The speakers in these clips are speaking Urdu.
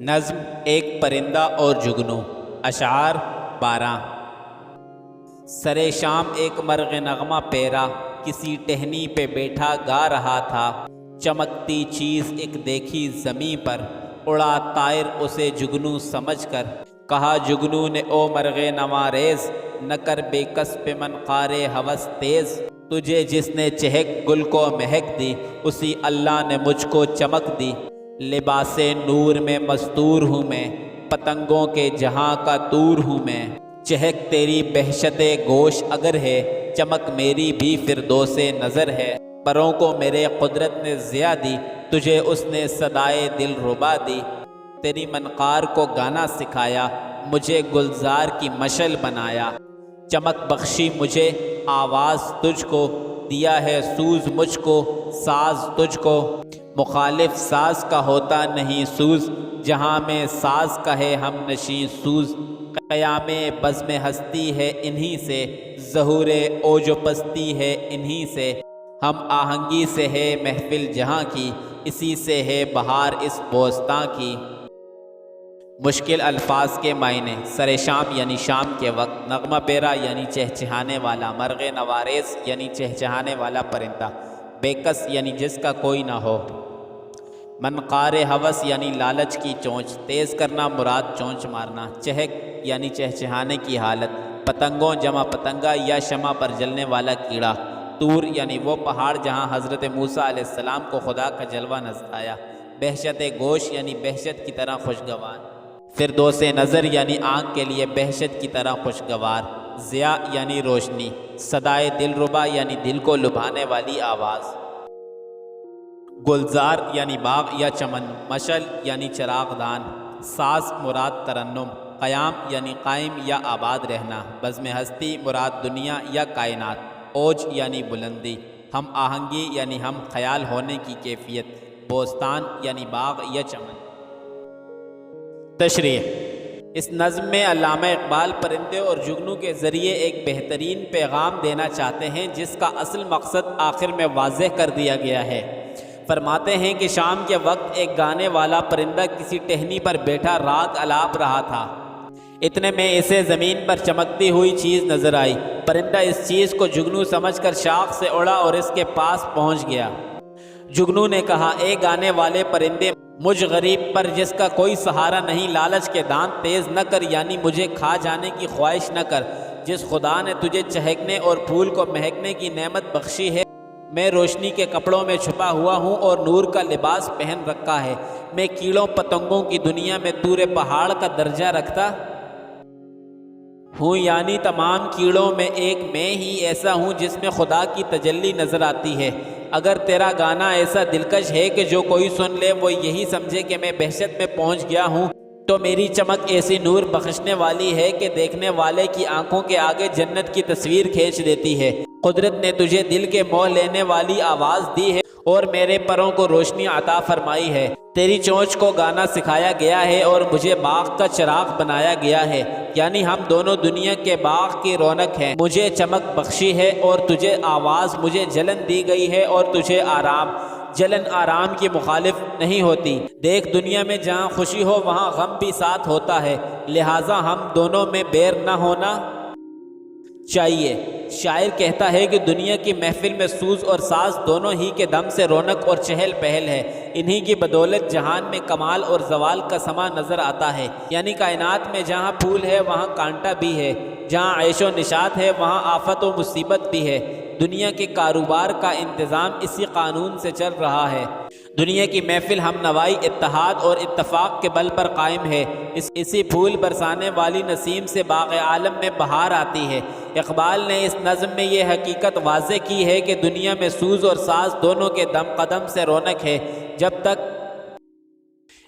نظم ایک پرندہ اور جگنو، اشعار 12۔ سرے شام ایک مرغ نغمہ پیرا، کسی ٹہنی پہ بیٹھا گا رہا تھا۔ چمکتی چیز ایک دیکھی زمیں پر، اڑا طائر اسے جگنو سمجھ کر۔ کہا جگنو نے او مرغ نواریز، نہ کر بے کس پہ منقار ہوس تیز۔ تجھے جس نے چہک گل کو مہک دی، اسی اللہ نے مجھ کو چمک دی۔ لباس نور میں مستور ہوں میں، پتنگوں کے جہاں کا دور ہوں میں۔ چہک تیری بہشت گوش اگر ہے، چمک میری بھی فردوس نظر ہے۔ پروں کو میرے قدرت نے ضیا دی، تجھے اس نے صدائے دل ربا دی۔ تیری منقار کو گانا سکھایا، مجھے گلزار کی مشعل بنایا۔ چمک بخشی مجھے آواز تجھ کو، دیا ہے سوز مجھ کو ساز تجھ کو۔ مخالف ساز کا ہوتا نہیں سوز، جہاں میں ساز کا ہے ہم نشیں سوز۔ قیام بزم ہستی ہے انہی سے، ظہور اوج و پستی ہے انہی سے۔ ہم آہنگی سے ہے محفل جہاں کی، اسی سے ہے بہار اس بوستاں کی۔ مشکل الفاظ کے معنی: سر شام یعنی شام کے وقت، نغمہ پیرا یعنی چہچہانے والا، مرغ نوارز یعنی چہچہانے والا پرندہ، بے کس یعنی جس کا کوئی نہ ہو، منقار ہوس یعنی لالچ کی چونچ، تیز کرنا مراد چونچ مارنا، چہک یعنی چہچہانے کی حالت، پتنگوں جمع پتنگا یا شمع پر جلنے والا کیڑا، طور یعنی وہ پہاڑ جہاں حضرت موسیٰ علیہ السلام کو خدا کا جلوہ نظر آیا، بہشت گوش یعنی بہشت کی طرح خوشگوار، فردوس نظر یعنی آنکھ کے لیے بہشت کی طرح خوشگوار، ضیا یعنی روشنی، صدائے دل ربا یعنی دل کو لبھانے والی آواز، گلزار یعنی باغ یا چمن، مشعل یعنی چراغ دان، ساز مراد ترنم، قیام یعنی قائم یا آباد رہنا، بزم ہستی مراد دنیا یا کائنات، اوج یعنی بلندی، ہم آہنگی یعنی ہم خیال ہونے کی کیفیت، بوستان یعنی باغ یا چمن۔ تشریح: اس نظم میں علامہ اقبال پرندے اور جگنو کے ذریعے ایک بہترین پیغام دینا چاہتے ہیں، جس کا اصل مقصد آخر میں واضح کر دیا گیا ہے۔ فرماتے ہیں کہ شام کے وقت ایک گانے والا پرندہ کسی ٹہنی پر بیٹھا راگ الاپ رہا تھا۔ اتنے میں اسے زمین پر چمکتی ہوئی چیز نظر آئی۔ پرندہ اس چیز کو جگنو سمجھ کر شاخ سے اڑا اور اس کے پاس پہنچ گیا۔ جگنو نے کہا، اے گانے والے پرندے، مجھ غریب پر جس کا کوئی سہارا نہیں، لالچ کے دانت تیز نہ کر، یعنی مجھے کھا جانے کی خواہش نہ کر۔ جس خدا نے تجھے چہکنے اور پھول کو مہکنے کی نعمت بخشی ہے، میں روشنی کے کپڑوں میں چھپا ہوا ہوں اور نور کا لباس پہن رکھا ہے۔ میں کیڑوں پتنگوں کی دنیا میں طور پہاڑ کا درجہ رکھتا ہوں، یعنی تمام کیڑوں میں ایک میں ہی ایسا ہوں جس میں خدا کی تجلی نظر آتی ہے۔ اگر تیرا گانا ایسا دلکش ہے کہ جو کوئی سن لے وہ یہی سمجھے کہ میں بہشت میں پہنچ گیا ہوں، تو میری چمک ایسی نور بخشنے والی ہے کہ دیکھنے والے کی آنکھوں کے آگے جنت کی تصویر کھینچ دیتی ہے۔ قدرت نے تجھے دل کے موہ لینے والی آواز دی ہے اور میرے پروں کو روشنی عطا فرمائی ہے۔ تیری چونچ کو گانا سکھایا گیا ہے اور مجھے باغ کا چراغ بنایا گیا ہے، یعنی ہم دونوں دنیا کے باغ کی رونق ہیں۔ مجھے چمک بخشی ہے اور تجھے آواز، مجھے جلن دی گئی ہے اور تجھے آرام۔ جلن آرام کی مخالف نہیں ہوتی۔ دیکھ، دنیا میں جہاں خوشی ہو وہاں غم بھی ساتھ ہوتا ہے، لہٰذا ہم دونوں میں بیر نہ ہونا چاہیے۔ شاعر کہتا ہے کہ دنیا کی محفل میں سوز اور ساز دونوں ہی کے دم سے رونق اور چہل پہل ہے۔ انہی کی بدولت جہان میں کمال اور زوال کا سما نظر آتا ہے، یعنی کائنات میں جہاں پھول ہے وہاں کانٹا بھی ہے، جہاں عیش و نشاط ہے وہاں آفت و مصیبت بھی ہے۔ دنیا کے کاروبار کا انتظام اسی قانون سے چل رہا ہے۔ دنیا کی محفل ہم نوائی، اتحاد اور اتفاق کے بل پر قائم ہے۔ اسی پھول برسانے والی نسیم سے باغ عالم میں بہار آتی ہے۔ اقبال نے اس نظم میں یہ حقیقت واضح کی ہے کہ دنیا میں سوز اور ساز دونوں کے دم قدم سے رونق ہے۔ جب تک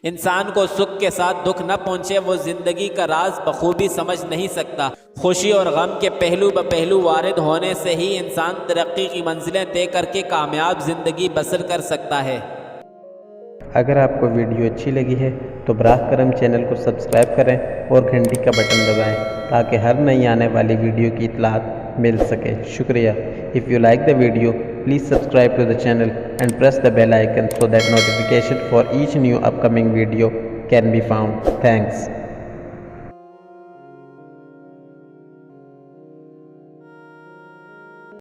انسان کو سکھ کے ساتھ دکھ نہ پہنچے وہ زندگی کا راز بخوبی سمجھ نہیں سکتا۔ خوشی اور غم کے پہلو بہ پہلو وارد ہونے سے ہی انسان ترقی کی منزلیں طے کر کے کامیاب زندگی بسر کر سکتا ہے۔ اگر آپ کو ویڈیو اچھی لگی ہے تو براہ کرم چینل کو سبسکرائب کریں اور گھنٹی کا بٹن دبائیں تاکہ ہر نئی آنے والی ویڈیو کی اطلاعات مل سکے۔ شکریہ۔ If you like the video, please subscribe to the channel and press the bell icon so that notification for each new upcoming video can be found. Thanks.